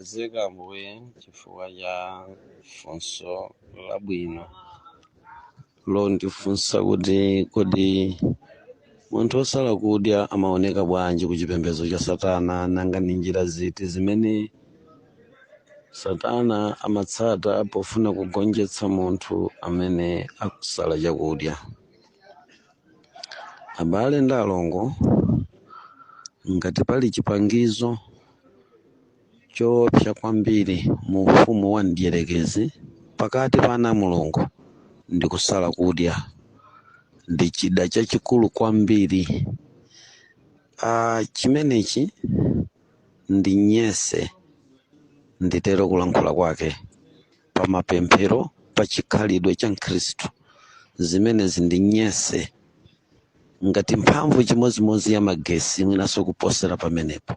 Zika mbuye chifukwa cha funso labwino londifunsa kuti kodi munthu osala kudya amaoneka bwanji ku chipembedzo cha satana, nanga ndi njira ziti zimene satana amatsata pofuna kugonjetsa munthu amene akusala chakudya. Abale ndi alongo, ngati pali chipangizo choopsa kwambiri mu ufumu wa mdierekezi pakati pa ana mulungu ndi kusala kudya, ndi chida chachikulu kwambiri. Chimenechi ndi nyese, nditero kulankhula kwake, pa mapemphero pa chikhalidwe cha Mkhristu. Zimenezi ndi nyese, ngati mphamvu chimodzimodzi ya magesi mwinaso kuposera pamenepo,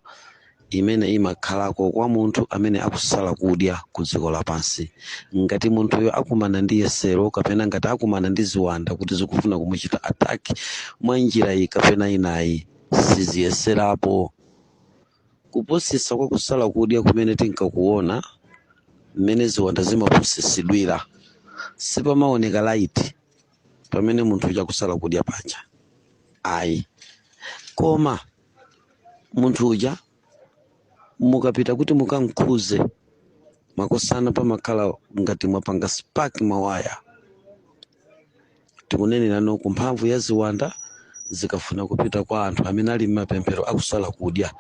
imene imakhalako kwa munthu amene akusala kudya ku dziko lapansi. Ngati munthuyo akumana ndi yesero kapena ngati akumana ndi ziwanda kuti zikufuna kumuchita ataki mwa njira iyi kapena inayi, siziyeserapo. Kuposesa kwa kusala kudya kumene tinkakuona mmene ziwanda zimaposisidwira sipamaoneka laiti pamene munthu chakusala kudya paja ayi. Koma munthu uja mukapita kuti mukankhuze makosana pamakhala ngati mwapanga spark mawaya. Tikunenera noku mphamvu ya ziwanda zikafuna kupita kwa anthu amene ali mapemphero akusala kudya,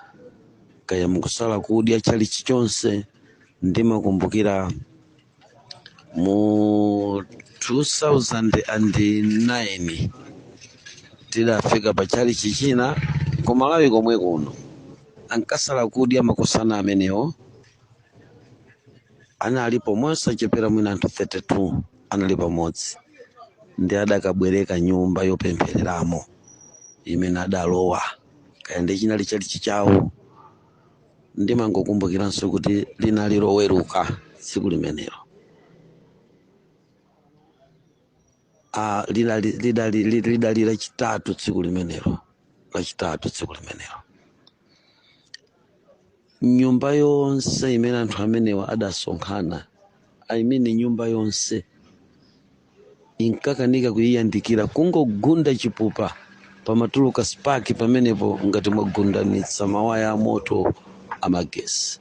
kaya mukusala kudya chali chichonse. Ndimakumbukira mu 2009 tidafika pa chali chichina ku Malawi komwe kuno, ankasala kudya makosana amenewo analipo monse achepera mwina anthu 32 anali pamodzi, ndi adakabwereka nyumba yopemphereramo imene adalowa, kaya ndi chinali chali chichawo. Ndimangokumbukiranso kuti linali loweruka tsiku limenelo, lidali lachitatu tsiku limenelo, nyumba yonse imene anthu amenewa adasonkhana, imene nyumba yonse inkakanika kuyiyandikira, kungogunda chipupa pamatuluka spark pamenepo ngati mwagundanitsa mawaya a moto amagesi.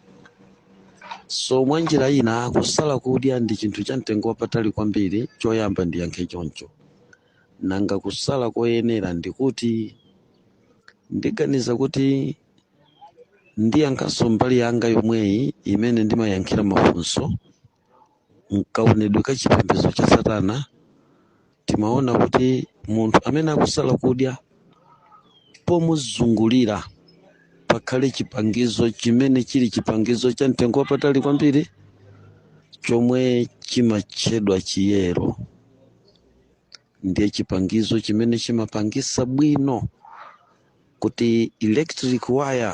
So mwanjira ina kusala kudya ndi chinthu cha mtengo wapatali kwambiri. Choyamba ndiyankhe choncho. Nanga kusala koyenera ndikuti, ndiganiza kuti ndiyankhaso mbali yanga yomweyi imene ndimayankhira mafunso. Nkaonedwe ka chipembedzo cha satana timaona kuti munthu amene akusala kudya pomuzungulira pakhale chipangizo chimene chili chipangizo cha mtengo wapatali kwambiri, chomwe chimatchedwa chiyero. Ndiye chipangizo chimene chimapangisa bwino kuti electric wire,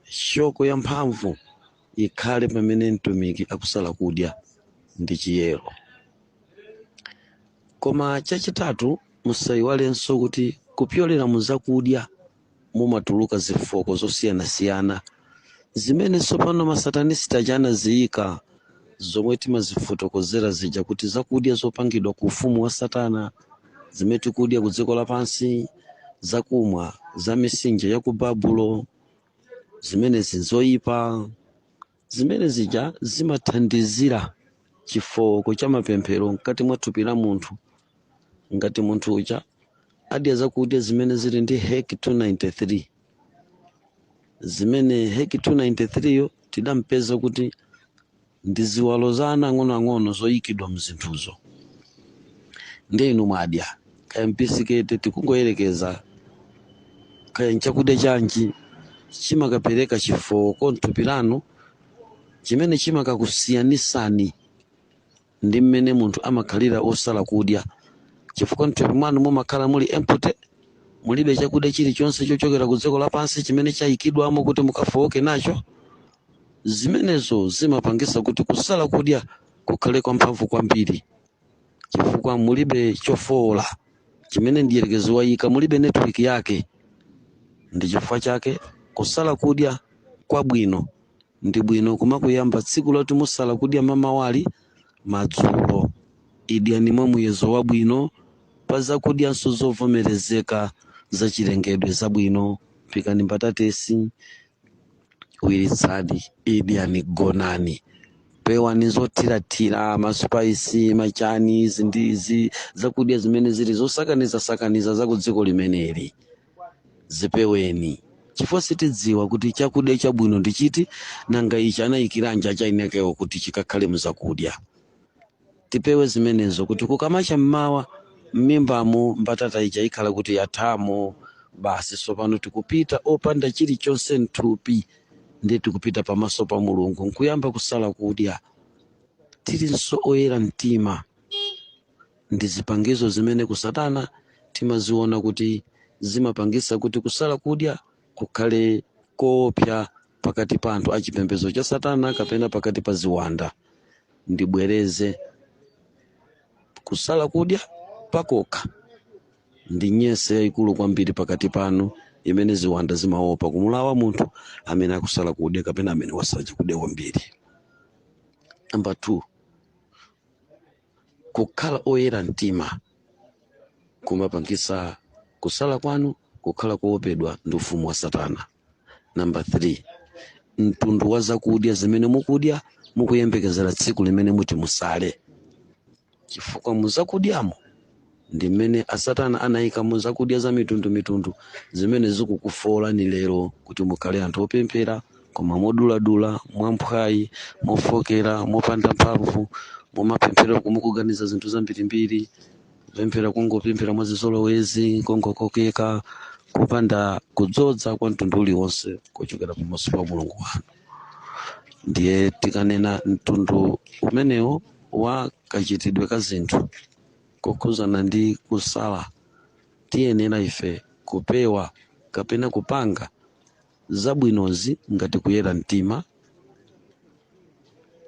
shoko ya mphamvu, ikhale pamene mtumiki akusala kudya, ndi chiyero. Koma chachitatu, musayiwalenso kuti kupyolera muzakudya mumatuluka zifoko zosiyanasiyana zimene sopano masatanista chanaziyika, zomwe timazifotokozera zija kuti zakudya zopangidwa ku ufumu wa satana, zimene tikudya ku dziko lapansi, zakumwa za misinja ya ku Babulo, zimene zinzoyipa, zimene zija zimathandizira chifoko cha mapemphero mkati mwa thupi la munthu. Ngati munthu uja adya zakudya zimene zili ndi heki 293, zimene heki 293 yo tidampeza kuti ndi ziwalo za ang'onoang'ono zoyikidwa mzinthuzo. Ndi inu mwadya kaya mpisikete, tikungoyerekeza kaya nchakudya chanji chimakapereka chifoko mthupi lanu chimene chimakakusiyanisani ndi mmene munthu amakhalira osala kudya. Chifukwa mthupi mwanu mumakhala muli empty, mulibe chakudya chilichonse chochokera ku dziko lapansi chimene chayikidwamo kuti mukafoke nacho. Zimenezo zimapangisa kuti kusala kudya kukhale kwa mphamvu kwambiri, chifukwa mulibe chofola chimene mdierekezi wayika, mulibe network yake. Ndi chifukwa chake kusala kudya kwabwino ndi bwino kumakuyamba tsiku loti musala kudya mamawali madzulo. Idyani mwa muyezo wabwino pa zakudyanso zovomerezeka zachilengedwe zabwino. Phikani mbatatesi, wiritsani, idyani, gonani. Pewani zothirathira, masupaisi, machani, izi zakudya zimene zili zosakaniza za ku dziko limeneli. Zipeweni. Chifukwa sitidziwa kuti chakudya chabwino ndi chiti, nanga ichi anayikiranja chayinekewo kuti chikakhale muzakudya. Tipewe zimenezo kuti kukamacha mmawa m'mimbamo mbatata ija ikhala kuti yathamo. Basi sopano tikupita opanda chilichonse mthupi, ndi tikupita pamaso pa Mulungu nkuyamba kusala kudya. Tilinso oyera mtima. Ndi zipangizo zimene ku satana timaziona kuti zimapangisa kuti kusala kudya kukhale koopsa pakati pa anthu achipembedzo cha satana kapena pakati pa ziwanda. Ndibwereze, kusala kudya pakokha ndi nyese yayikulu kwambiri pakati panu imene ziwanda zimaopa kumulawa munthu amene akusala kudya kapena amene wasacha kudya kwambiri. Number 2, kukhala oyera mtima kumapangisa kusala kwanu kukhala kuopedwa ndi ufumu wa satana. Number 3, mtundu wa zakudya zimene mukudya mukuyembekezera tsiku limene muti musale. Chifukwa muzakudyamo ndi mmene asatana anayika muzakudya za mitundu zimene zikukufolani lero kuti mukhale anthu opemphera koma moduladula, mwamphwayi, mofokera, mopanda mphamvu, mumapemphera kumukuganiza zinthu zambirimbiri, kupemphera kungopemphera mwazizolowezi, kongokokeka, kupanda kudzodza kwa mtundu uliwonse kuchokera pamaso pa Mulungu wanu. Ndiye tikanena mtundu umenewo wa kachitidwe ka zinthu kukhuzana ndi kusala, tiyenera ife kupewa kapena kupanga zabwinozi ngati kuyera mtima,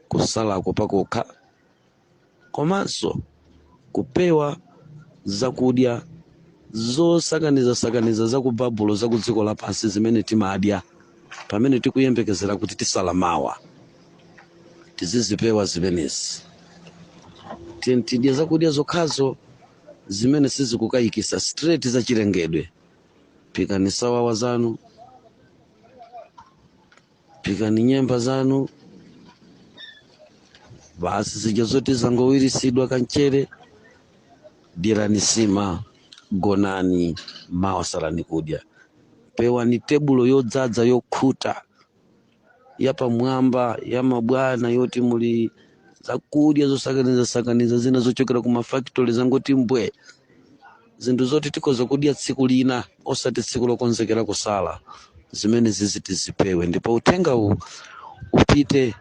kusalako pakokha, komanso kupewa zakudya zosakaniza za ku babulo za ku dziko lapansi zimene timadya pamene tikuyembekezera kuti tisala mawa. Tizizipewa zimenezi. Tidye zakudya zokhazo zimene sizikukayikisa straight za chilengedwe. Phikani sawawa zanu, phikani nyemba zanu, basi zija zoti zangowirisidwa kanchere, dyerani sima, gonani, mawa salani kudya. Pewani tebulo yodzaza yokhuta yapamwamba ya mabwana yoti muli zakudya zosakaniza zina zochokera ku mafactory zangoti mbwe, zinthu zoti tikoza kudya tsiku lina osati tsiku lokonzekera kusala. Zimene zizitizipewe ndipo uthenga upite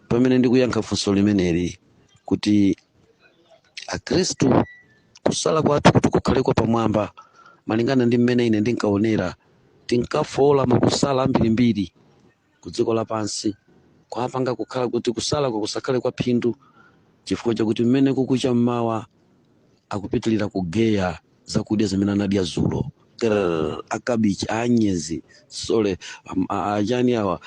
pamene ndikuyankha funso limeneli kuti akhristu kusala kwathu kuti kukhale kwa pamwamba malingana ndi mmene ine ndinkaonera. Tinkafola makusala ambirimbiri ku dziko lapansi kwapanga kukhala kuti kusala kwa kusakhale kwa phindu chifukwa chakuti mmene kukucha mmawa akupitilira kugeya zakudya zimene anadya zulo. Akabichi, anyezi, sole, ajani awa,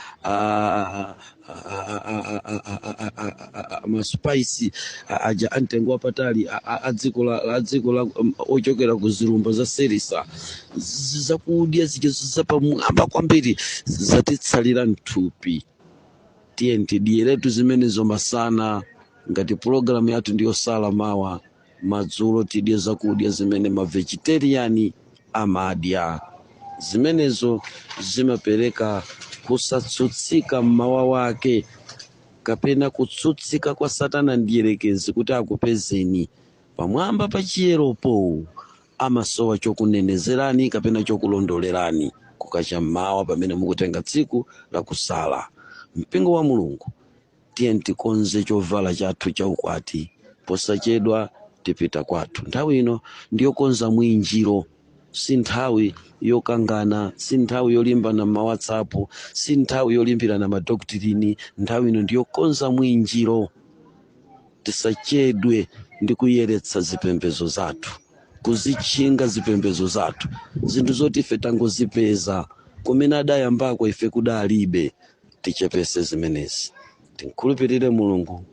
masupaisi, aja antengo wapatali, adziko la ochokera kuzirumba za serisa. Zakudya zapamwamba kwambiri zatitsalira mthupi. Tidiyeretu zimenezo masana ngati programu yathu ndiyo sala mawa, madzulo tidye zakudya zimene mavegetariani amadya. Zimenezo zimapereka kusatsutsika mmawa wake kapena kutsutsika kwa satana ndiyerekezi kuti akupezeni pamwamba pa chiyeropo. Amasowa chokunenezerani kapena chokulondolerani kukacha mmawa pamene mukutenga tsiku la kusala. Mpingo wa Mulungu tiye tikonze chovala chathu chaukwati posachedwa tipita kwathu. Nthawi ino ndiyokonza mwinjiro, si nthawi yokangana, si nthawi yolimbana ma WhatsApp, si nthawi yolimbirana madoktirini. Nthawi ino ndiyokonza mwinjiro. Tisachedwe ndi kuyeretsa zipembedzo zathu, kuzichinga zipembedzo zathu, zinthu zoti ife tangozipeza kumene adayambako ife kudalibe. tichepese zimenezi, tinkhulupirire Mulungu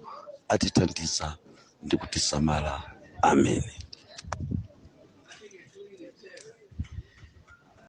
atithandiza ndi kutisamala. Amen.